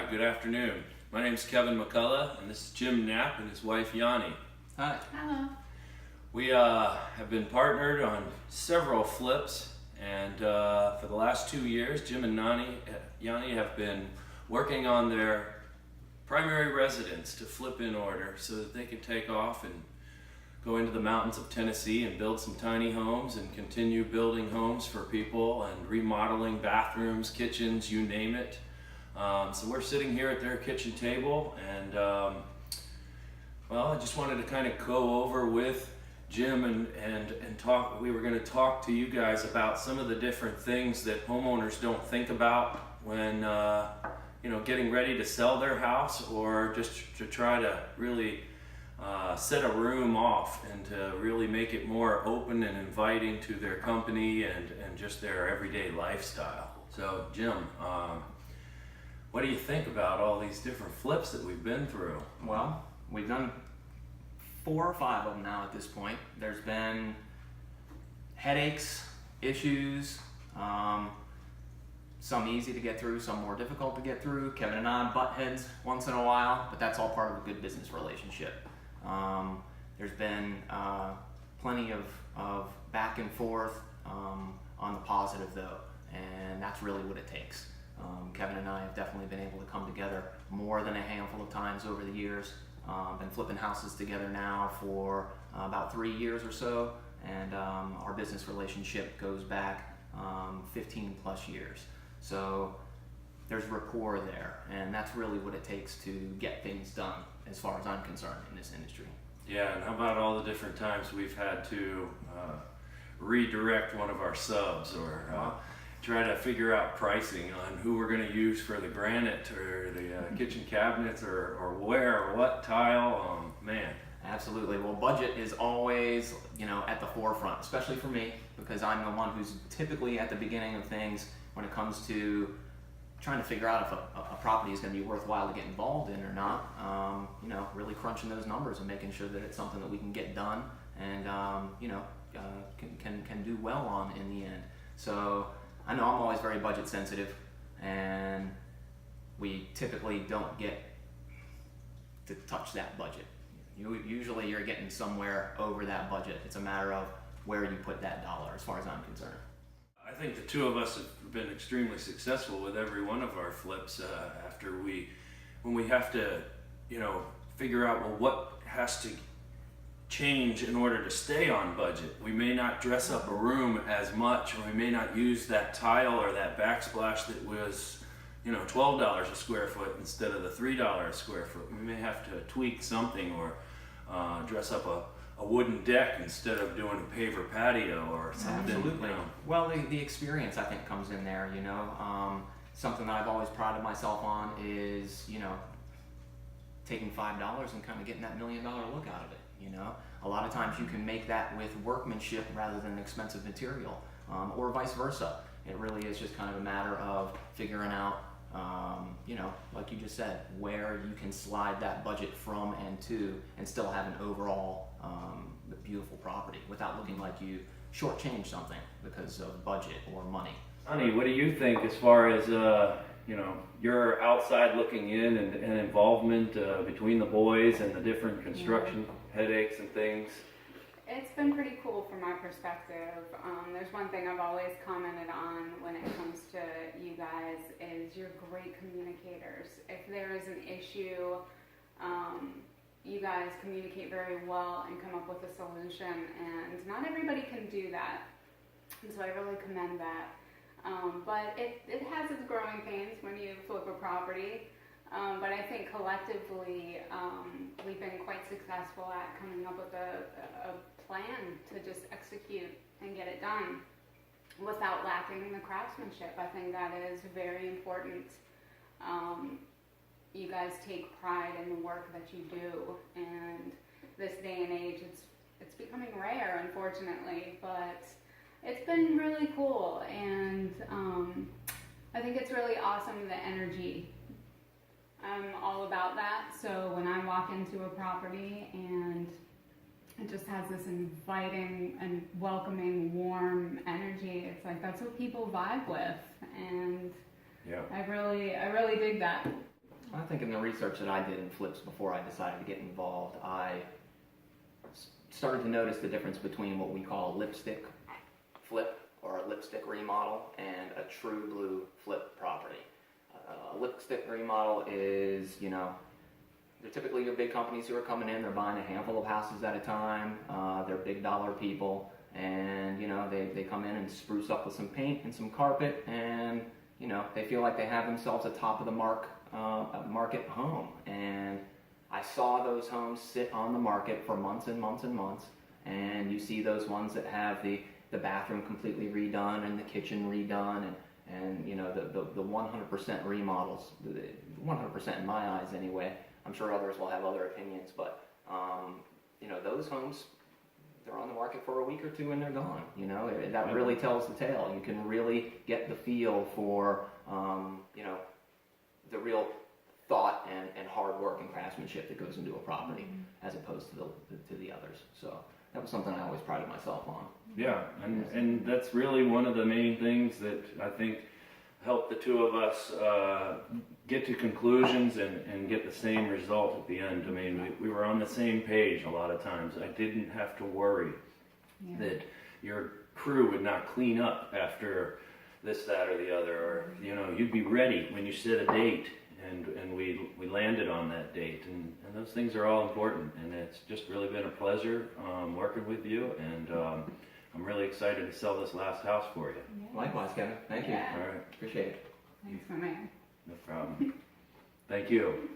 right, good afternoon. My name is Kevin McCullough, and this is Jim Knapp and his wife Yanni. Hi. Hello. We have been partnered on several flips, and for the last 2 years, Jim and Yanni have been working on their primary residence to flip in order so that they can take off and go into the mountains of Tennessee and build some tiny homes and continue building homes for people and remodeling bathrooms, kitchens, you name it. So we're sitting here at their kitchen table, and well, I just wanted to kind of go over with Jim and talk. We were going to talk to you guys about some of the different things that homeowners don't think about when getting ready to sell their house, or just to try to really set a room off and to really make it more open and inviting to their company and just their everyday lifestyle. So Jim, what do you think about all these different flips that we've been through? Well, we've done 4 or 5 of them now at this point. There's been headaches, issues, some easy to get through, some more difficult to get through. Kevin and I butt heads once in a while, but that's all part of a good business relationship. There's been plenty of back and forth on the positive though, and that's really what it takes. Kevin and I have definitely been able to come together more than a handful of times over the years. Been flipping houses together now for about 3 years or so, and our business relationship goes back 15 plus years. So there's rapport there, and that's really what it takes to get things done as far as I'm concerned in this industry. Yeah, and how about all the different times we've had to redirect one of our subs, or try to figure out pricing on who we're going to use for the granite or the kitchen cabinets, or where or what tile. Man. Absolutely. Well, budget is always, at the forefront, especially for me, because I'm the one who's typically at the beginning of things when it comes to trying to figure out if a property is going to be worthwhile to get involved in or not. Really crunching those numbers and making sure that it's something that we can get done and can do well on in the end. So I know I'm always very budget sensitive, and we typically don't get to touch that budget. Usually you're getting somewhere over that budget. It's a matter of where you put that dollar as far as I'm concerned. I think the two of us have been extremely successful with every one of our flips when we have to, figure out, well, what has to change in order to stay on budget. We may not dress up a room as much, or we may not use that tile or that backsplash that was, $12 a square foot instead of the $3 a square foot. We may have to tweak something, or dress up a wooden deck instead of doing a paver patio or something. Absolutely. Well, the experience, I think, comes in there. Something that I've always prided myself on is, taking $5 and kind of getting that $1 million look out of it. A lot of times you can make that with workmanship rather than expensive material, or vice versa. It really is just kind of a matter of figuring out, like you just said, where you can slide that budget from and to, and still have an overall beautiful property without looking like you shortchanged something because of budget or money. Honey, what do you think as far as your outside looking in and involvement between the boys and the different construction headaches and things? It's been pretty cool from my perspective. There's one thing I've always commented on when it comes to you guys is you're great communicators. If there is an issue, you guys communicate very well and come up with a solution, and not everybody can do that, and so I really commend that. But it has its growing pains when you flip a property. But I think collectively we've been quite successful at coming up with a plan to just execute and get it done without lacking the craftsmanship. I think that is very important. You guys take pride in the work that you do, and this day and age it's becoming rare, unfortunately, but it's been really cool, and I think it's really awesome, the energy. I'm all about that. So when I walk into a property and it just has this inviting and welcoming, warm energy, it's like that's what people vibe with, and yeah, I really dig that. I think in the research that I did in flips before I decided to get involved, I started to notice the difference between what we call a lipstick flip or a lipstick remodel and a true blue flip property. A lipstick remodel is, they're typically your big companies who are coming in, they're buying a handful of houses at a time, they're big dollar people, and they come in and spruce up with some paint and some carpet, and they feel like they have themselves a top of the market home. And I saw those homes sit on the market for months and months and months, and you see those ones that have the bathroom completely redone and the kitchen redone, and the 100% remodels, 100% in my eyes anyway. I'm sure others will have other opinions, but those homes, they're on the market for a week or two and they're gone. That really tells the tale. You can really get the feel for the real thought and hard work and craftsmanship that goes into a property, as opposed to the others. So that was something I always prided myself on. Yeah, and that's really one of the main things that I think helped the two of us get to conclusions and get the same result at the end. I mean, we were on the same page a lot of times. I didn't have to worry that your crew would not clean up after this, that, or the other, or you'd be ready when you set a date, and we landed on that date, and those things are all important, and it's just really been a pleasure working with you, and I'm really excited to sell this last house for you. Yeah. Likewise, Kevin. Thank you. All right. Appreciate it. Thanks, my man. No problem. Thank you.